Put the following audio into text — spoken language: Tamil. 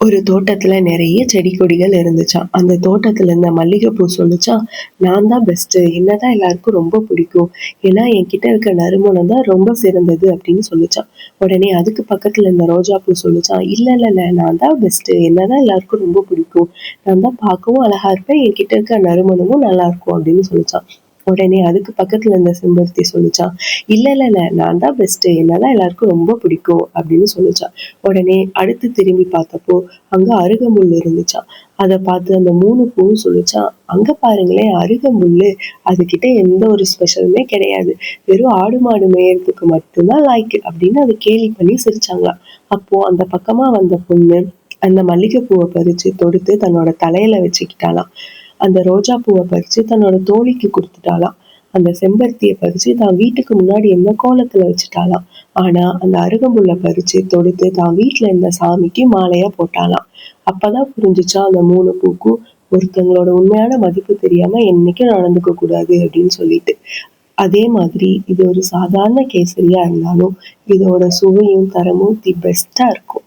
ஒரு தோட்டத்துல நிறைய செடி கொடிகள் இருந்துச்சாம். அந்த தோட்டத்துல இருந்த மல்லிகைப்பூ சொல்லுச்சாம், நான் தான் பெஸ்ட்டு. என்னதான் எல்லாருக்கும் ரொம்ப பிடிக்கும். ஏன்னா என்கிட்ட இருக்க நறுமணம் தான் ரொம்ப சிறந்தது அப்படின்னு சொல்லுச்சாம். உடனே அதுக்கு பக்கத்துல இருந்த ரோஜா பூ சொல்லுச்சாம், இல்ல இல்ல இல்ல நான் தான் பெஸ்ட்டு. என்னதான் எல்லாருக்கும் ரொம்ப பிடிக்கும். நான் தான் பார்க்கவும் அழகா இருப்பேன். என்கிட்ட இருக்க நறுமணமும் நல்லா இருக்கும் அப்படின்னு சொல்லுச்சாம். உடனே அதுக்கு பக்கத்துல இருந்த செம்பருத்தி சொல்லுச்சாம், இல்ல இல்ல இல்ல நான் தான் பெஸ்ட்டு. என்னதான் எல்லாருக்கும் ரொம்ப பிடிக்கும் அப்படின்னு சொல்லுச்சாம். உடனே அடுத்து திரும்பி பார்த்தப்போ அங்க அருகம்புல் இருந்துச்சாம். அத பார்த்து அந்த 3 பூவும் சொல்லுச்சாம், அங்க பாருங்களேன் அருகம்புல்லு. அதுகிட்ட எந்த ஒரு ஸ்பெஷலுமே கிடையாது. வெறும் ஆடு மாடு மேயறதுக்கு மட்டும் தான் லாய்க்கு அப்படின்னு அத கேலி பண்ணி சிரிச்சாங்களாம். அப்போ அந்த பக்கமா வந்த பொண்ணு அந்த மல்லிகை பூவ பறிச்சு தொடுத்து தன்னோட தலையில வச்சுக்கிட்டாளாம். அந்த ரோஜா பூவ பறிச்சு தன்னோட தோழிக்கு குடுத்துட்டாளாம். அந்த செம்பருத்திய பறிச்சு தான் வீட்டுக்கு முன்னாடி இருந்த கோலத்துல வச்சுட்டாளாம். ஆனா அந்த அருகம்புல்ல பறிச்சு தொடுத்து தான் வீட்ல இருந்த சாமிக்கு மாலையா போட்டாளாம். அப்பதான் புரிஞ்சுச்சாம் அந்த 3 பூக்கும் ஒருத்தவங்களோட உண்மையான மதிப்பு தெரியாம என்னைக்கும் நடந்துக்க கூடாது அப்படின்னு சொல்லிட்டு. அதே மாதிரி இது ஒரு சாதாரண கேசரியா இருந்தாலும் இதோட சுவையும் தரமும் தி பெஸ்ட்டா இருக்கும்.